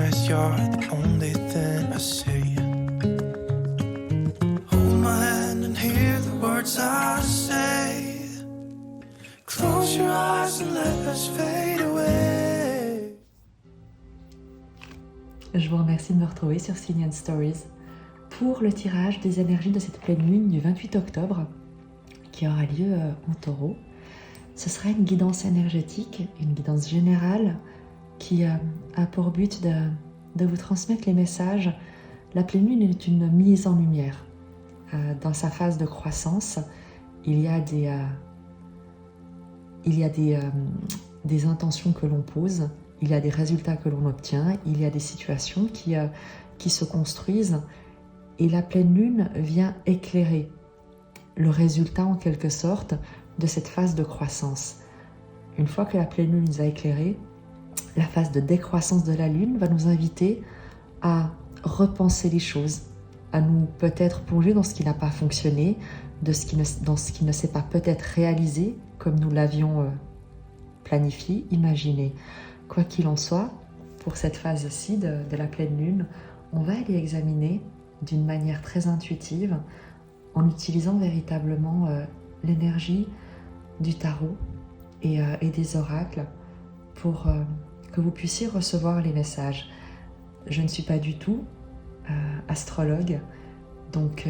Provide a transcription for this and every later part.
promise you're the only thing I say. Hold my hand and hear the words I say. Close your eyes and let us fade away. Je vous remercie de me retrouver sur Sign & Stories pour le tirage des énergies de cette pleine lune du 28 octobre qui aura lieu en Taureau. Ce sera une guidance énergétique, une guidance générale qui a pour but de vous transmettre les messages. La pleine lune est une mise en lumière. Dans sa phase de croissance, il y a des intentions que l'on pose, il y a des résultats que l'on obtient, il y a des situations qui se construisent et la pleine lune vient éclairer le résultat en quelque sorte de cette phase de croissance. Une fois que la pleine lune nous a éclairé, la phase de décroissance de la lune va nous inviter à repenser les choses, à nous peut-être plonger dans ce qui n'a pas fonctionné, dans ce qui ne s'est pas peut-être réalisé comme nous l'avions planifié, imaginé. Quoi qu'il en soit, pour cette phase-ci de la pleine lune, on va aller examiner d'une manière très intuitive, en utilisant véritablement l'énergie du tarot et des oracles pour que vous puissiez recevoir les messages. Je ne suis pas du tout astrologue, donc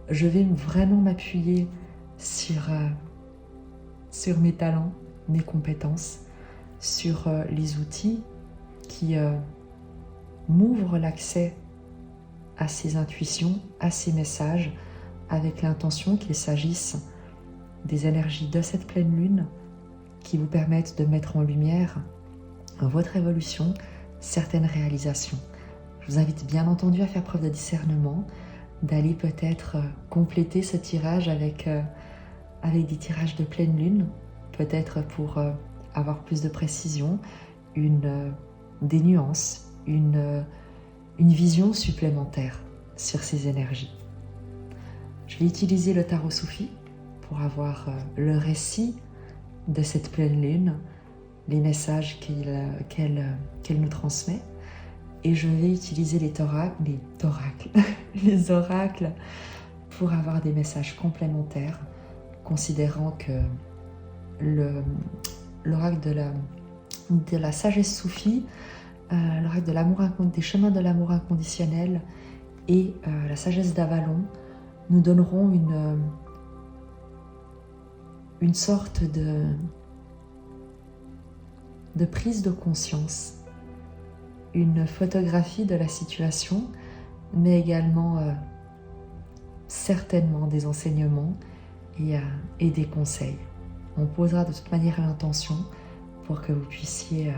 je vais vraiment m'appuyer sur mes talents, mes compétences, sur les outils qui m'ouvrent l'accès à ces intuitions, à ces messages, avec l'intention qu'il s'agisse des énergies de cette pleine lune qui vous permettent de mettre en lumière votre évolution, certaines réalisations. Je vous invite bien entendu à faire preuve de discernement, d'aller peut-être compléter ce tirage avec des tirages de pleine lune, peut-être pour avoir plus de précision, des nuances, une vision supplémentaire sur ces énergies. Je vais utiliser le tarot Soufi pour avoir le récit de cette pleine lune, les messages qu'elle nous transmet, et je vais utiliser les oracles pour avoir des messages complémentaires, considérant que l'oracle de la sagesse soufie, l'oracle de l'amour, des chemins de l'amour inconditionnel et la sagesse d'Avalon nous donneront une sorte de prise de conscience, une photographie de la situation, mais également certainement des enseignements et des conseils. On posera de toute manière l'intention pour que vous puissiez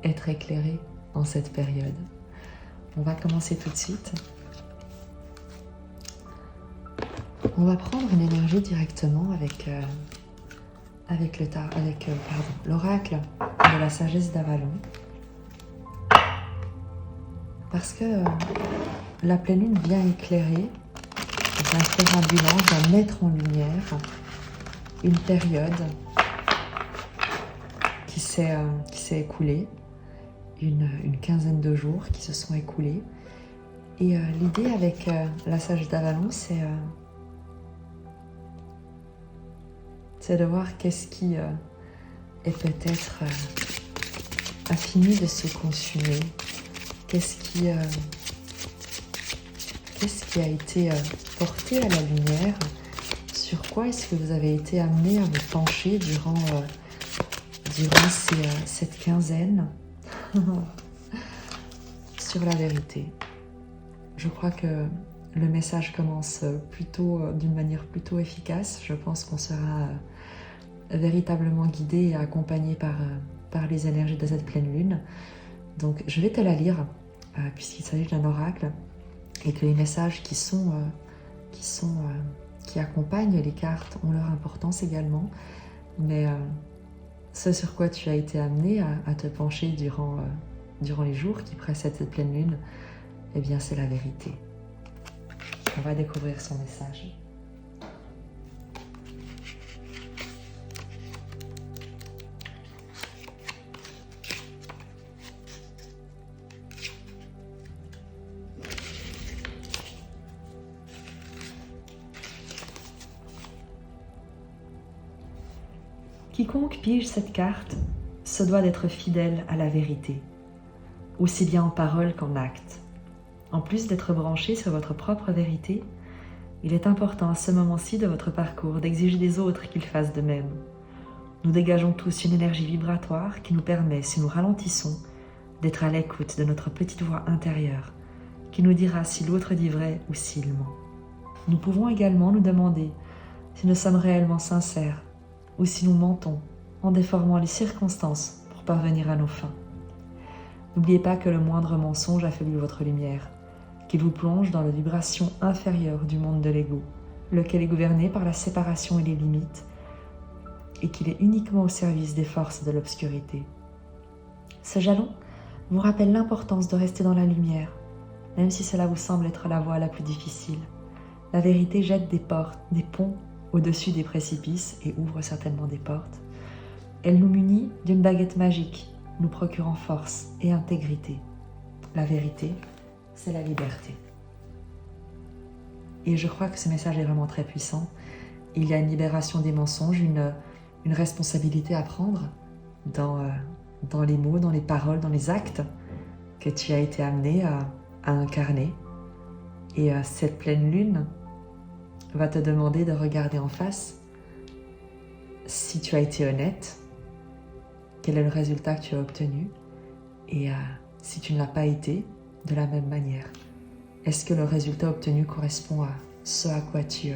être éclairé dans cette période. On va commencer tout de suite. On va prendre une énergie directement avec l'oracle de la sagesse d'Avalon. Parce que la pleine lune vient éclairer, vient faire un bilan, vient mettre en lumière une période qui s'est écoulée, une quinzaine de jours qui se sont écoulés. Et l'idée avec la sagesse d'Avalon, c'est de voir qu'est-ce qui est peut-être a fini de se consumer, qu'est-ce qui a été porté à la lumière, sur quoi est-ce que vous avez été amené à vous pencher durant cette quinzaine sur la vérité. Je crois que le message commence d'une manière plutôt efficace. Je pense qu'on sera véritablement guidé et accompagné par les énergies de cette pleine lune. Donc je vais te la lire puisqu'il s'agit d'un oracle et que les messages qui accompagnent les cartes ont leur importance également. Mais ce sur quoi tu as été amené à te pencher durant les jours qui précèdent cette pleine lune, eh bien c'est la vérité. On va découvrir son message. Quiconque pige cette carte se doit d'être fidèle à la vérité, aussi bien en parole qu'en acte. En plus d'être branché sur votre propre vérité, il est important à ce moment-ci de votre parcours d'exiger des autres qu'ils fassent de même. Nous dégageons tous une énergie vibratoire qui nous permet, si nous ralentissons, d'être à l'écoute de notre petite voix intérieure, qui nous dira si l'autre dit vrai ou s'il ment. Nous pouvons également nous demander si nous sommes réellement sincères ou si nous mentons en déformant les circonstances pour parvenir à nos fins. N'oubliez pas que le moindre mensonge affaiblit votre lumière, qu'il vous plonge dans la vibration inférieure du monde de l'ego, lequel est gouverné par la séparation et les limites, et qu'il est uniquement au service des forces de l'obscurité. Ce jalon vous rappelle l'importance de rester dans la lumière, même si cela vous semble être la voie la plus difficile. La vérité jette des ponts au-dessus des précipices et ouvre certainement des portes. Elle nous munit d'une baguette magique, nous procurant force et intégrité. La vérité, c'est la liberté. Et je crois que ce message est vraiment très puissant. Il y a une libération des mensonges, une responsabilité à prendre dans les mots, dans les paroles, dans les actes que tu as été amené à incarner. Et cette pleine lune va te demander de regarder en face si tu as été honnête, quel est le résultat que tu as obtenu, et si tu ne l'as pas été, de la même manière. Est-ce que le résultat obtenu correspond à ce à quoi tu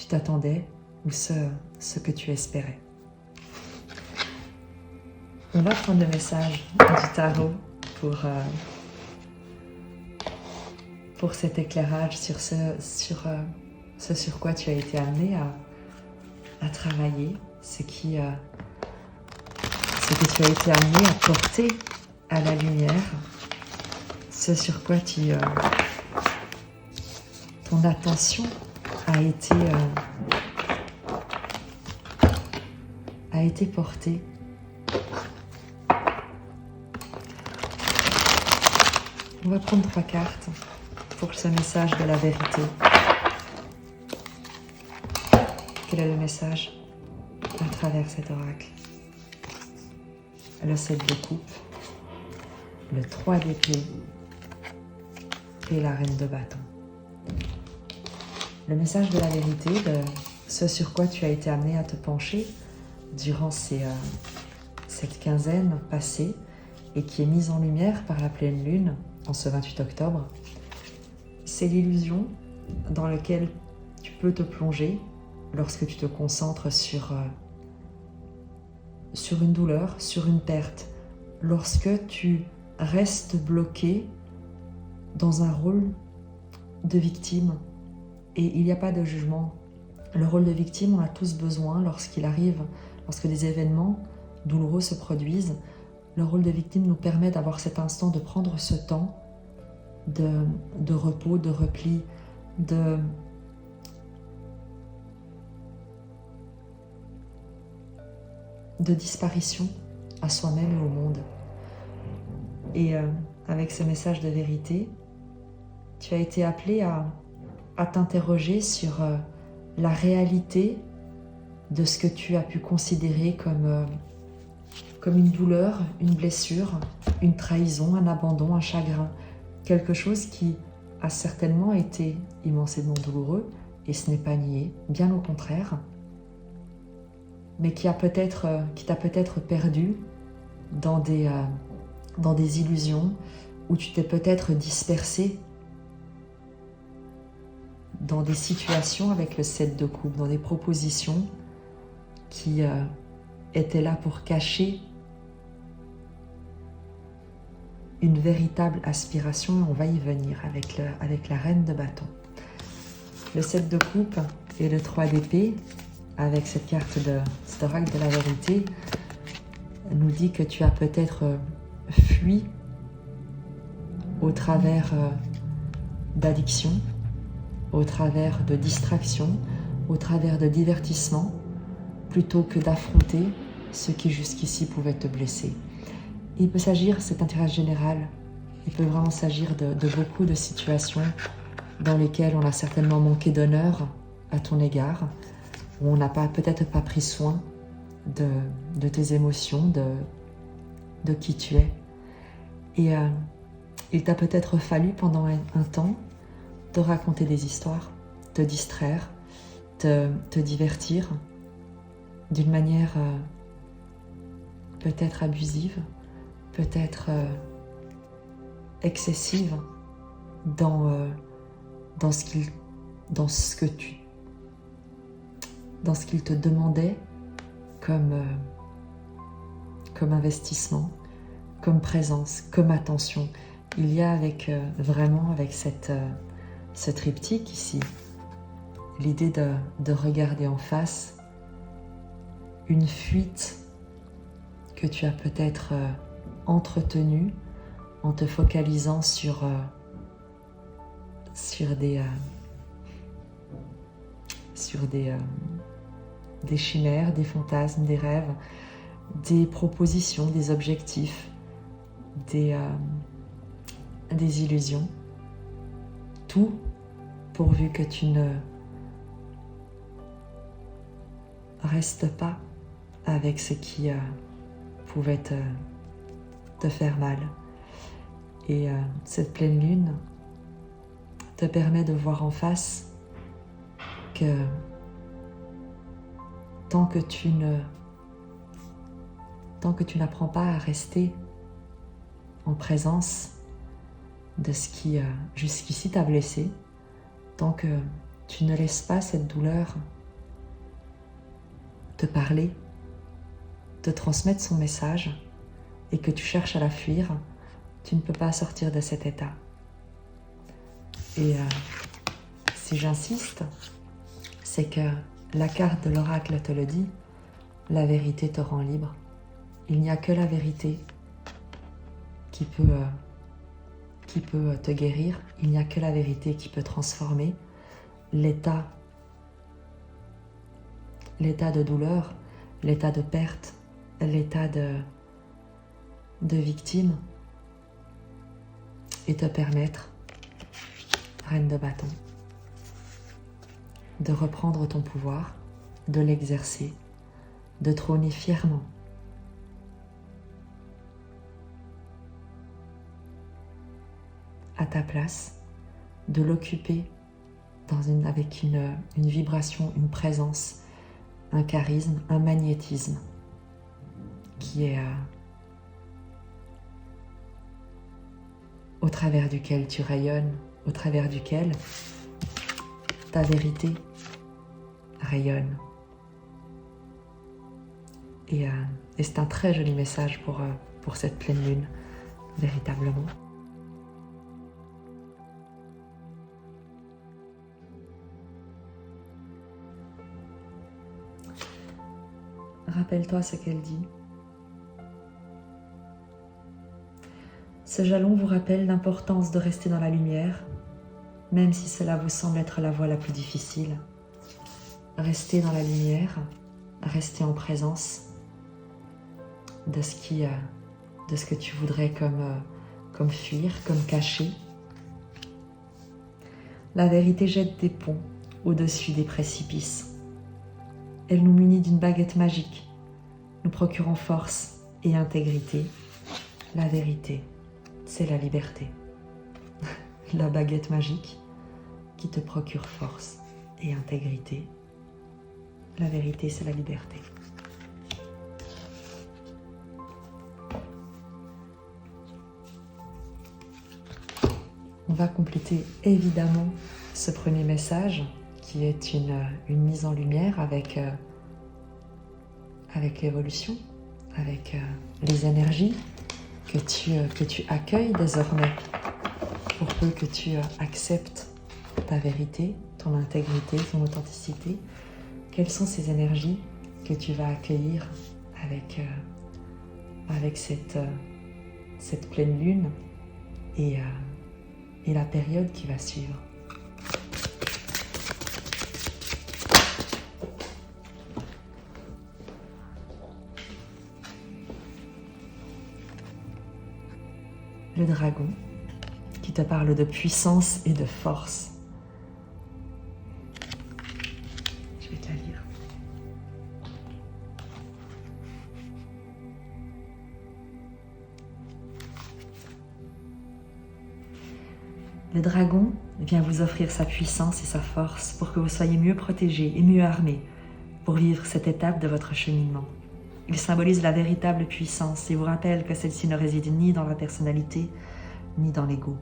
t'attendais ou ce que tu espérais? On va prendre le message du tarot pour cet éclairage sur ce sur quoi tu as été amené à travailler, ce que tu as été amené à porter à la lumière, ce sur quoi ton attention a été portée. On va prendre 3 cartes pour ce message de la vérité. Quel est le message à travers cet oracle? Le 7 de coupe, le 3 d'épée et la reine de bâton. Le message de la vérité, de ce sur quoi tu as été amené à te pencher durant cette quinzaine passée et qui est mise en lumière par la pleine lune en ce 28 octobre, c'est l'illusion dans laquelle tu peux te plonger lorsque tu te concentres sur une douleur, sur une perte, lorsque tu restes bloqué dans un rôle de victime. Et il n'y a pas de jugement. Le rôle de victime, on a tous besoin lorsque des événements douloureux se produisent. Le rôle de victime nous permet d'avoir cet instant, de prendre ce temps de repos, de repli, de disparition à soi-même et au monde. Et avec ce message de vérité, tu as été appelé à t'interroger sur la réalité de ce que tu as pu considérer comme une douleur, une blessure, une trahison, un abandon, un chagrin. Quelque chose qui a certainement été immensément douloureux, et ce n'est pas nié, bien au contraire, mais qui t'a peut-être perdu dans des illusions, où tu t'es peut-être dispersé dans des situations avec le 7 de coupe, dans des propositions qui étaient là pour cacher une véritable aspiration, et on va y venir avec la reine de bâton. Le 7 de coupe et le 3 d'épée, avec cette carte de cet oracle de la vérité, nous dit que tu as peut-être fui au travers d'addictions, au travers de distractions, au travers de divertissements, plutôt que d'affronter ce qui jusqu'ici pouvait te blesser. Il peut s'agir, c'est un tirage général, il peut vraiment s'agir de beaucoup de situations dans lesquelles on a certainement manqué d'honneur à ton égard, où on n'a peut-être pas pris soin de tes émotions, de qui tu es. Et il t'a peut-être fallu pendant un temps te raconter des histoires, te distraire, te divertir d'une manière peut-être abusive, peut-être excessive dans ce qu'il te demandait comme investissement, comme présence, comme attention. Il y a vraiment avec ce triptyque ici, l'idée de regarder en face une fuite que tu as peut-être entretenue en te focalisant sur des chimères, des fantasmes, des rêves, des propositions, des objectifs, des illusions. Tout pourvu que tu ne restes pas avec ce qui pouvait te faire mal. Et cette pleine lune te permet de voir en face que tant que tu n'apprends pas à rester en présence de ce qui jusqu'ici t'a blessé, tant que tu ne laisses pas cette douleur te parler, te transmettre son message et que tu cherches à la fuir, tu ne peux pas sortir de cet état. Et si j'insiste, c'est que la carte de l'oracle te le dit, la vérité te rend libre. Il n'y a que la vérité qui peut te guérir, il n'y a que la vérité qui peut transformer l'état de douleur, l'état de perte, l'état de victime et te permettre, reine de bâton, de reprendre ton pouvoir, de l'exercer, de trôner fièrement à ta place, de l'occuper avec une vibration, une présence, un charisme, un magnétisme qui est au travers duquel tu rayonnes, au travers duquel ta vérité rayonne. Et c'est un très joli message pour cette pleine lune, véritablement. Rappelle-toi ce qu'elle dit. Ce jalon vous rappelle l'importance de rester dans la lumière, même si cela vous semble être la voie la plus difficile. Rester dans la lumière, rester en présence de ce que tu voudrais comme fuir, comme cacher. La vérité jette des ponts au-dessus des précipices. Elle nous munit d'une baguette magique, nous procurant force et intégrité. La vérité, c'est la liberté. La baguette magique qui te procure force et intégrité. La vérité, c'est la liberté. On va compléter évidemment ce premier message qui est une mise en lumière avec l'évolution, avec les énergies que tu accueilles désormais pour peu que tu acceptes ta vérité, ton intégrité, ton authenticité. Quelles sont ces énergies que tu vas accueillir avec cette pleine lune et la période qui va suivre? Le dragon qui te parle de puissance et de force. Je vais te la lire. Le dragon vient vous offrir sa puissance et sa force pour que vous soyez mieux protégés et mieux armés pour vivre cette étape de votre cheminement. Il symbolise la véritable puissance et vous rappelle que celle-ci ne réside ni dans la personnalité, ni dans l'ego.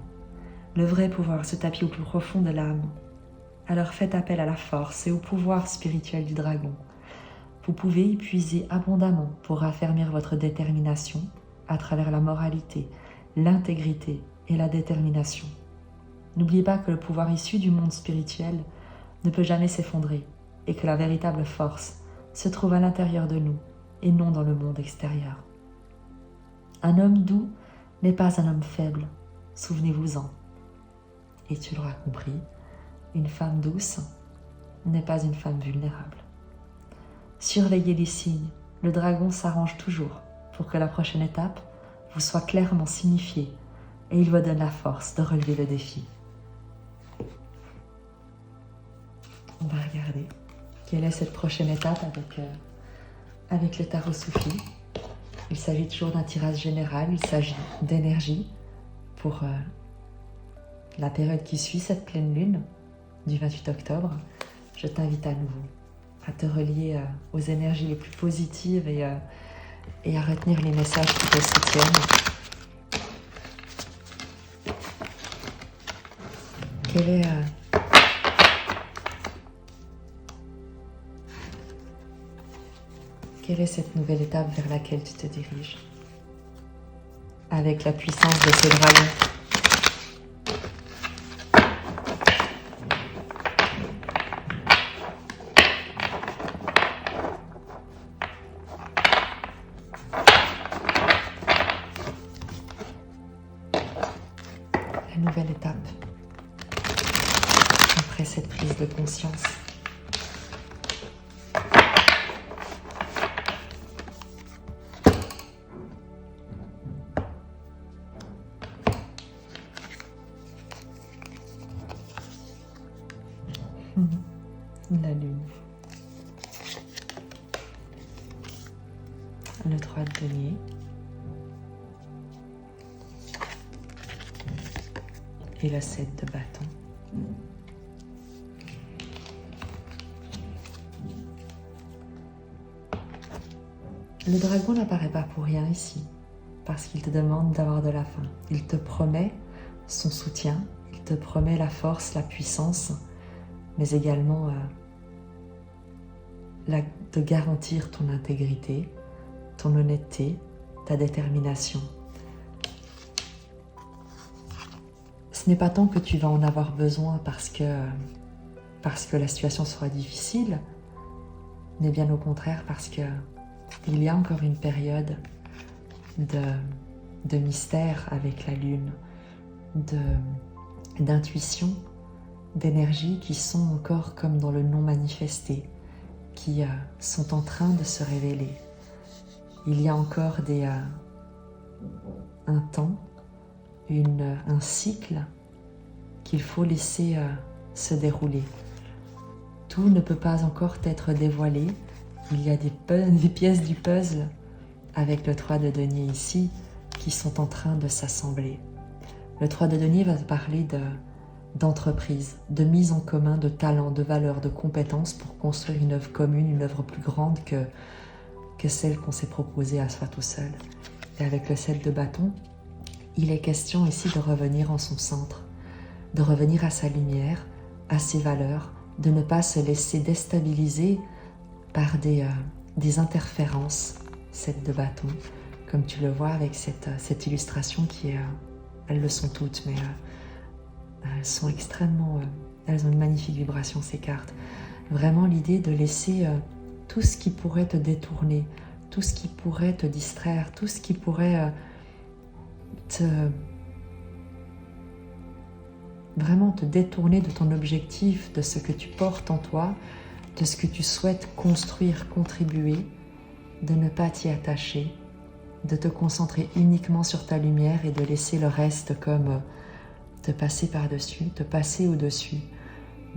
Le vrai pouvoir se tapit au plus profond de l'âme. Alors faites appel à la force et au pouvoir spirituel du dragon. Vous pouvez y puiser abondamment pour raffermir votre détermination à travers la moralité, l'intégrité et la détermination. N'oubliez pas que le pouvoir issu du monde spirituel ne peut jamais s'effondrer et que la véritable force se trouve à l'intérieur de nous et non dans le monde extérieur. Un homme doux n'est pas un homme faible, souvenez-vous-en. Et tu l'auras compris, une femme douce n'est pas une femme vulnérable. Surveillez les signes, le dragon s'arrange toujours pour que la prochaine étape vous soit clairement signifiée et il vous donne la force de relever le défi. On va regarder quelle est cette prochaine étape avec le tarot Soufi. Il s'agit toujours d'un tirage général, il s'agit d'énergie pour la période qui suit cette pleine lune du 28 octobre. Je t'invite à nouveau à te relier aux énergies les plus positives et à retenir les messages qui te soutiennent. Quelle est cette nouvelle étape vers laquelle tu te diriges avec la puissance de ce dragon? La nouvelle étape après cette prise de conscience. La lune, le 3 de denier, et le 7 de bâton. Le dragon n'apparaît pas pour rien ici, parce qu'il te demande d'avoir de la faim. Il te promet son soutien, il te promet la force, la puissance, mais également de garantir ton intégrité, ton honnêteté, ta détermination. Ce n'est pas tant que tu vas en avoir besoin parce que la situation sera difficile, mais bien au contraire parce que il y a encore une période de mystère avec la lune, d'intuition, d'énergie qui sont encore comme dans le non manifesté, qui sont en train de se révéler. Il y a encore un temps, un cycle qu'il faut laisser se dérouler. Tout ne peut pas encore être dévoilé. Il y a des pièces du puzzle avec le 3 de denier ici qui sont en train de s'assembler. Le 3 de denier va parler d'entreprise, de mise en commun de talents, de valeurs, de compétences pour construire une œuvre commune, une œuvre plus grande que celle qu'on s'est proposée à soi tout seul. Et avec le 7 de bâton, il est question ici de revenir en son centre, de revenir à sa lumière, à ses valeurs, de ne pas se laisser déstabiliser par des interférences, 7 de bâton, comme tu le vois avec cette illustration qui est, elles le sont toutes, mais elles sont extrêmement, elles ont une magnifique vibration ces cartes. Vraiment l'idée de laisser tout ce qui pourrait te détourner, tout ce qui pourrait te distraire, tout ce qui pourrait vraiment te détourner de ton objectif, de ce que tu portes en toi, de ce que tu souhaites construire, contribuer, de ne pas t'y attacher, de te concentrer uniquement sur ta lumière et de laisser le reste comme te passer par-dessus, te passer au-dessus,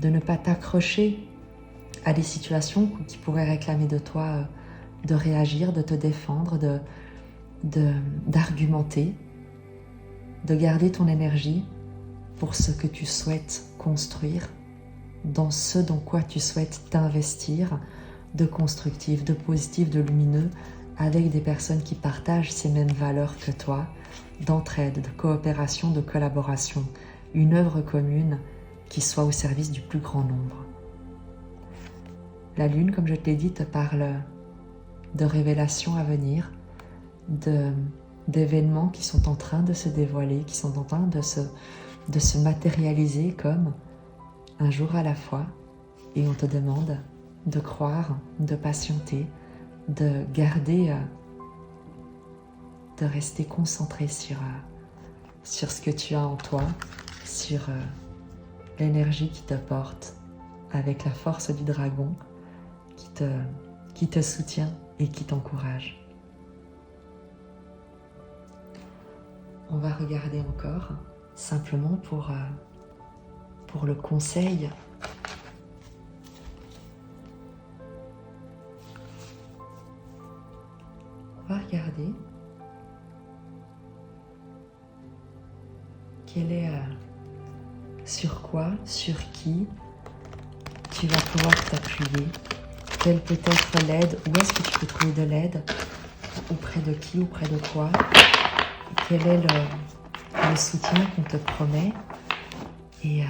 de ne pas t'accrocher à des situations qui pourraient réclamer de toi de réagir, de te défendre, d'argumenter, de garder ton énergie pour ce que tu souhaites construire, dans ce dans quoi tu souhaites t'investir, de constructif, de positif, de lumineux, avec des personnes qui partagent ces mêmes valeurs que toi, d'entraide, de coopération, de collaboration, une œuvre commune qui soit au service du plus grand nombre. La lune, comme je te l'ai dit, te parle de révélations à venir, d'événements qui sont en train de se dévoiler, qui sont en train de se matérialiser comme un jour à la fois. Et on te demande de croire, de patienter, de garder, de rester concentré sur ce que tu as en toi, sur l'énergie qui te porte, avec la force du dragon qui te soutient et qui t'encourage. On va regarder encore, simplement pour le conseil. On va regarder quel est, sur quoi, sur qui tu vas pouvoir t'appuyer, quelle peut être l'aide, où est-ce que tu peux trouver de l'aide, auprès de qui, auprès de quoi, quel est le soutien qu'on te promet, et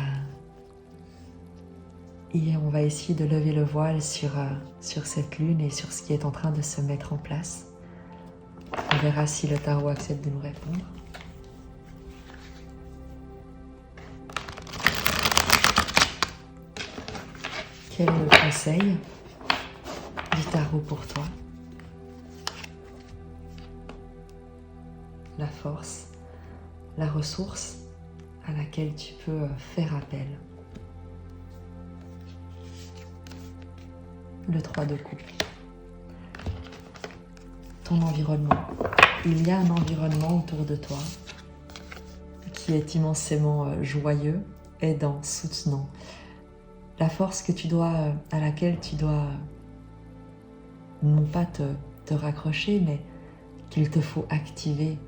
on va essayer de lever le voile sur cette lune et sur ce qui est en train de se mettre en place. On verra si le tarot accepte de nous répondre. Quel est le conseil du tarot pour toi? La force, la ressource à laquelle tu peux faire appel. Le 3 de coupe. Ton environnement. Il y a un environnement autour de toi qui est immensément joyeux, aidant, soutenant. La force à laquelle tu dois non pas te raccrocher, mais qu'il te faut activer,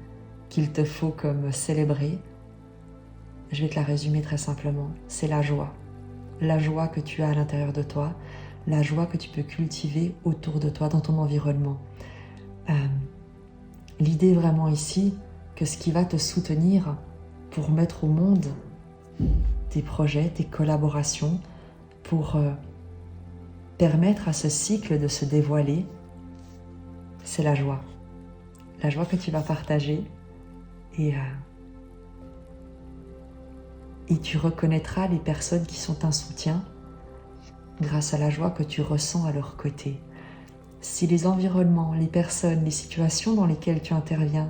qu'il te faut comme célébrer. Je vais te la résumer très simplement. C'est la joie. La joie que tu as à l'intérieur de toi, la joie que tu peux cultiver autour de toi, dans ton environnement. L'idée vraiment ici, que ce qui va te soutenir pour mettre au monde tes projets, tes collaborations, pour permettre à ce cycle de se dévoiler, c'est la joie. La joie que tu vas partager et tu reconnaîtras les personnes qui sont un soutien grâce à la joie que tu ressens à leur côté. Si les environnements, les personnes, les situations dans lesquelles tu interviens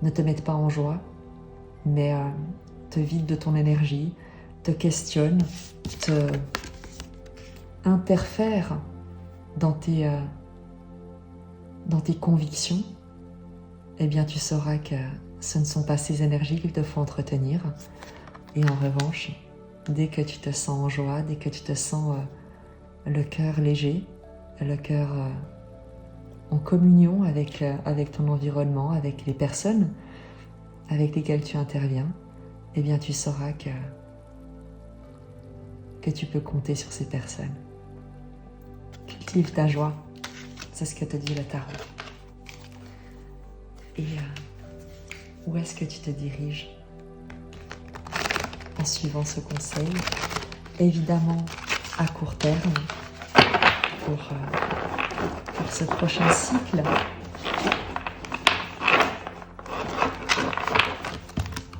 ne te mettent pas en joie, mais te vident de ton énergie, te questionnent, te interfèrent dans tes convictions, eh bien tu sauras que ce ne sont pas ces énergies qu'il te faut entretenir. Et en revanche, dès que tu te sens en joie, dès que tu te sens le cœur léger, le cœur en communion avec ton environnement, avec les personnes avec lesquelles tu interviens, eh bien tu sauras que tu peux compter sur ces personnes. Cultive ta joie, c'est ce que te dit le tarot. Et où est-ce que tu te diriges en suivant ce conseil? Évidemment, à court terme, pour ce prochain cycle.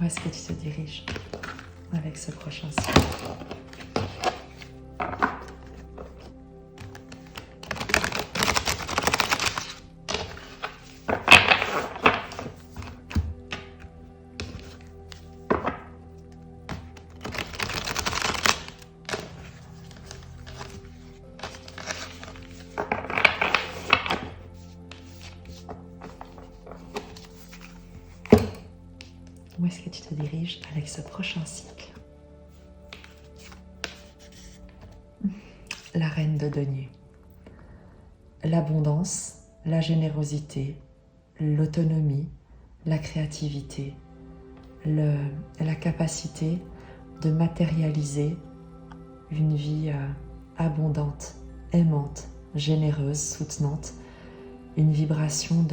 Où est-ce que tu te diriges avec ce prochain cycle? Où est-ce que tu te diriges avec ce prochain cycle? La reine de denier. L'abondance, la générosité, l'autonomie, la créativité, la capacité de matérialiser une vie abondante, aimante, généreuse, soutenante, une vibration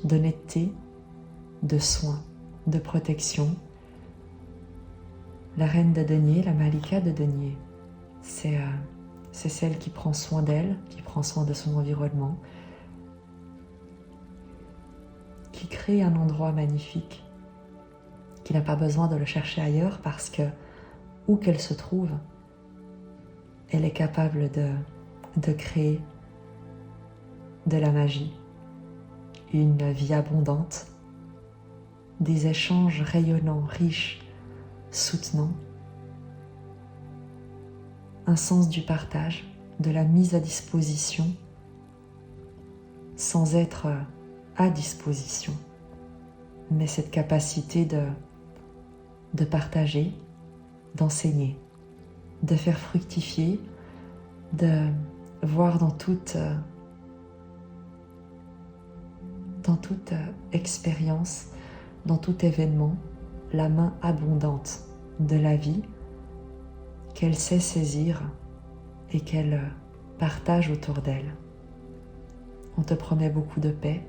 d'honnêteté, de soin, de protection. La reine de denier, la Malika de denier, c'est celle qui prend soin d'elle, qui prend soin de son environnement, qui crée un endroit magnifique, qui n'a pas besoin de le chercher ailleurs parce que, où qu'elle se trouve, elle est capable de créer de la magie, une vie abondante, des échanges rayonnants, riches, soutenants, un sens du partage, de la mise à disposition, sans être à disposition, mais cette capacité de partager, d'enseigner, de faire fructifier, de voir dans toute expérience, dans tout événement, la main abondante de la vie qu'elle sait saisir et qu'elle partage autour d'elle. On te promet beaucoup de paix,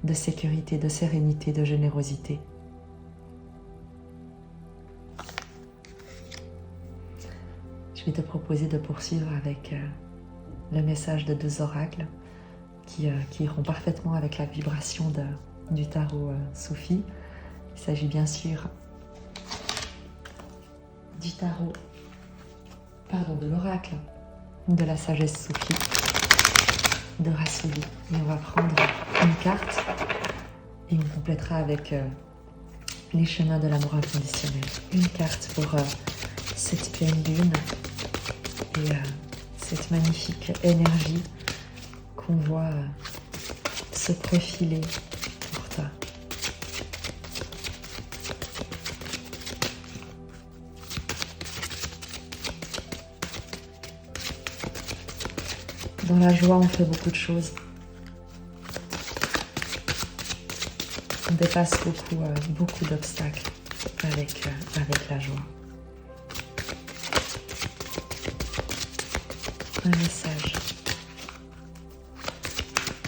de sécurité, de sérénité, de générosité. Je vais te proposer de poursuivre avec le message de 2 oracles qui iront parfaitement avec la vibration du tarot soufi. Il s'agit bien sûr de l'oracle de la sagesse soufi de Rassouli. Et on va prendre une carte et on complétera avec les chemins de l'amour inconditionnel. Une carte pour cette pleine lune et cette magnifique énergie qu'on voit se profiler pour toi. Dans la joie, on fait beaucoup de choses. On dépasse beaucoup d'obstacles avec la joie. Un message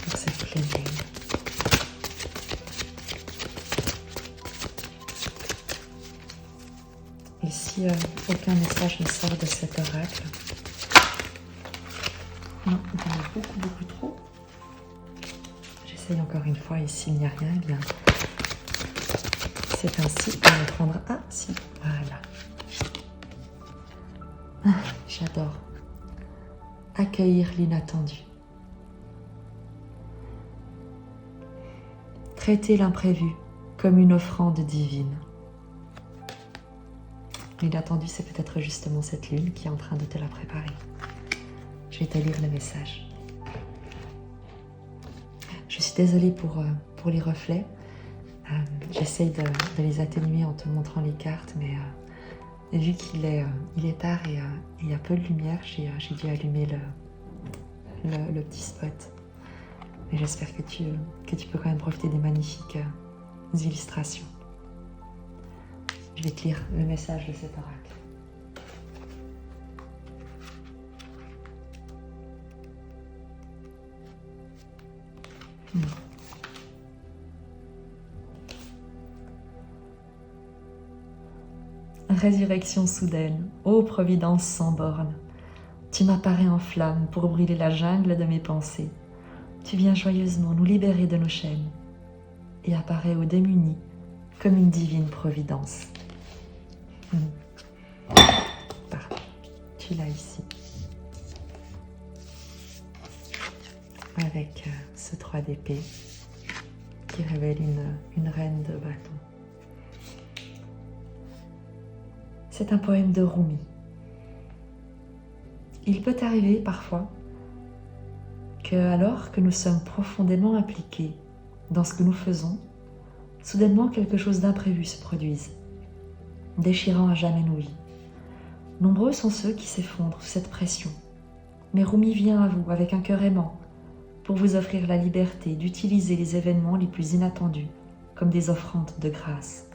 pour cette pleine lune. Et si aucun message ne sort de cet oracle, non, il y en a beaucoup trop. J'essaye encore une fois et s'il n'y a rien, eh bien, c'est ainsi. On va prendre un si. Voilà. J'adore. Accueillir l'inattendu. Traiter l'imprévu comme une offrande divine. L'inattendu, c'est peut-être justement cette lune qui est en train de te la préparer. Je vais te lire le message. Je suis désolée pour les reflets. J'essaye de les atténuer en te montrant les cartes, mais vu qu'il est tard et il y a peu de lumière, j'ai dû allumer le petit spot. Mais j'espère que tu peux quand même profiter des magnifiques illustrations. Je vais te lire le message de cet oracle. Résurrection soudaine, ô providence sans borne, tu m'apparais en flamme pour brûler la jungle de mes pensées. Tu viens joyeusement nous libérer de nos chaînes et apparais aux démunis comme une divine providence. Parfait, tu l'as ici. Avec ce 3 d'épée qui révèle une reine de bâton. C'est un poème de Rumi. Il peut arriver parfois que, alors que nous sommes profondément impliqués dans ce que nous faisons, soudainement quelque chose d'imprévu se produise, déchirant à jamais nos vies. Nombreux sont ceux qui s'effondrent sous cette pression, mais Rumi vient à vous avec un cœur aimant pour vous offrir la liberté d'utiliser les événements les plus inattendus comme des offrandes de grâce.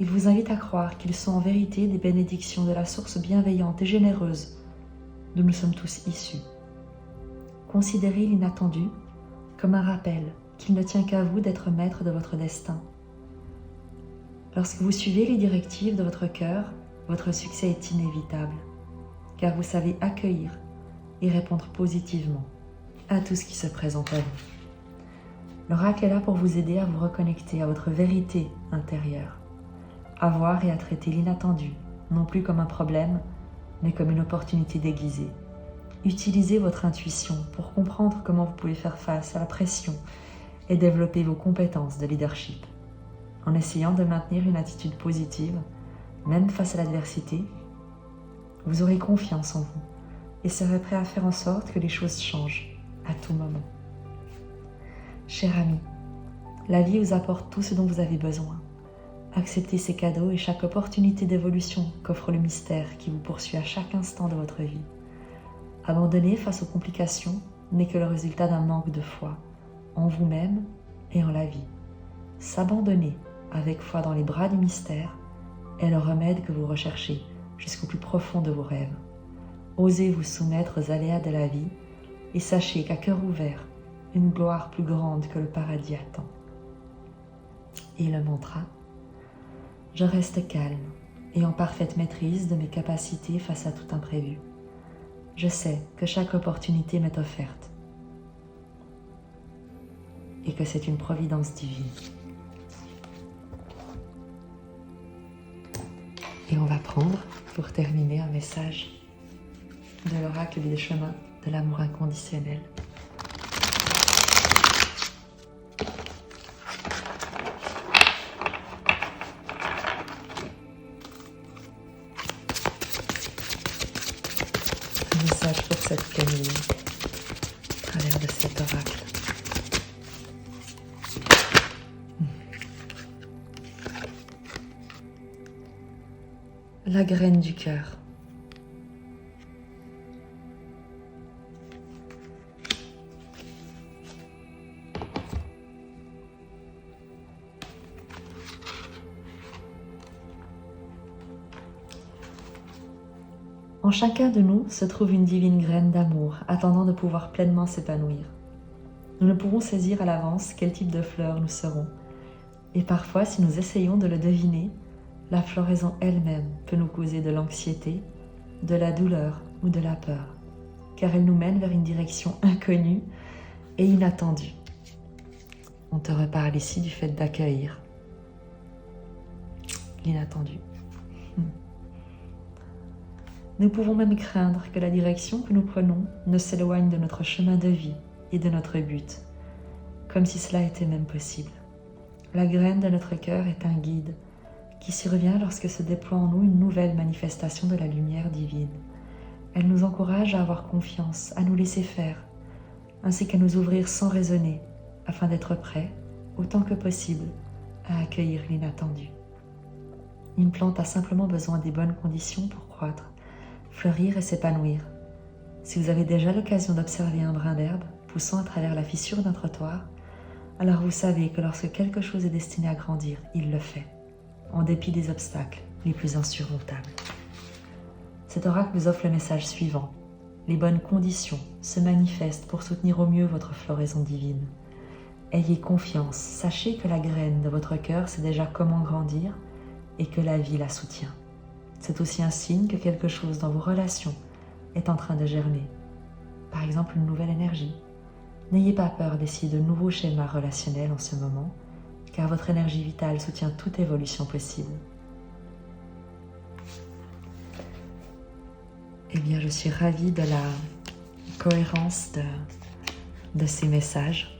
Il vous invite à croire qu'ils sont en vérité des bénédictions de la source bienveillante et généreuse d'où nous sommes tous issus. Considérez l'inattendu comme un rappel qu'il ne tient qu'à vous d'être maître de votre destin. Lorsque vous suivez les directives de votre cœur, votre succès est inévitable, car vous savez accueillir et répondre positivement à tout ce qui se présente à vous. L'oracle est là pour vous aider à vous reconnecter à votre vérité intérieure, à voir et à traiter l'inattendu, non plus comme un problème, mais comme une opportunité déguisée. Utilisez votre intuition pour comprendre comment vous pouvez faire face à la pression et développer vos compétences de leadership. En essayant de maintenir une attitude positive, même face à l'adversité, vous aurez confiance en vous et serez prêt à faire en sorte que les choses changent à tout moment. Cher ami, la vie vous apporte tout ce dont vous avez besoin. Acceptez ces cadeaux et chaque opportunité d'évolution qu'offre le mystère qui vous poursuit à chaque instant de votre vie. Abandonner face aux complications n'est que le résultat d'un manque de foi en vous-même et en la vie. S'abandonner avec foi dans les bras du mystère est le remède que vous recherchez jusqu'au plus profond de vos rêves. Osez vous soumettre aux aléas de la vie et sachez qu'à cœur ouvert, une gloire plus grande que le paradis attend. Et le mantra: je reste calme et en parfaite maîtrise de mes capacités face à tout imprévu. Je sais que chaque opportunité m'est offerte et que c'est une providence divine. Et on va prendre, pour terminer, un message de l'oracle des chemins de l'amour inconditionnel. Un message pour cette pleine lune, à travers de cet oracle. La graine du cœur. En chacun de nous se trouve une divine graine d'amour, attendant de pouvoir pleinement s'épanouir. Nous ne pouvons saisir à l'avance quel type de fleur nous serons, et parfois, si nous essayons de le deviner, la floraison elle-même peut nous causer de l'anxiété, de la douleur ou de la peur, car elle nous mène vers une direction inconnue et inattendue. On te reparle ici du fait d'accueillir l'inattendu. Nous pouvons même craindre que la direction que nous prenons ne s'éloigne de notre chemin de vie et de notre but, comme si cela était même possible. La graine de notre cœur est un guide qui survient lorsque se déploie en nous une nouvelle manifestation de la lumière divine. Elle nous encourage à avoir confiance, à nous laisser faire, ainsi qu'à nous ouvrir sans raisonner, afin d'être prêts, autant que possible, à accueillir l'inattendu. Une plante a simplement besoin des bonnes conditions pour croître, fleurir et s'épanouir. Si vous avez déjà l'occasion d'observer un brin d'herbe poussant à travers la fissure d'un trottoir, alors vous savez que lorsque quelque chose est destiné à grandir, il le fait, en dépit des obstacles les plus insurmontables. Cet oracle vous offre le message suivant. Les bonnes conditions se manifestent pour soutenir au mieux votre floraison divine. Ayez confiance, sachez que la graine de votre cœur sait déjà comment grandir et que la vie la soutient. C'est aussi un signe que quelque chose dans vos relations est en train de germer. Par exemple, une nouvelle énergie. N'ayez pas peur d'essayer de nouveaux schémas relationnels en ce moment, car votre énergie vitale soutient toute évolution possible. Eh bien, je suis ravie de la cohérence de ces messages.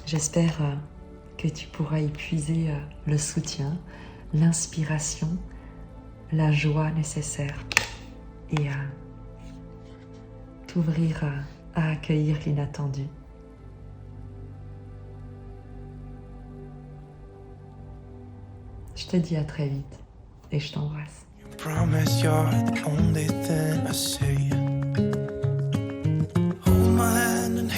J'espère que tu pourras y puiser le soutien, l'inspiration, la joie nécessaire et à t'ouvrir à accueillir l'inattendu. Je te dis à très vite et je t'embrasse. Promise you're the only thing I see.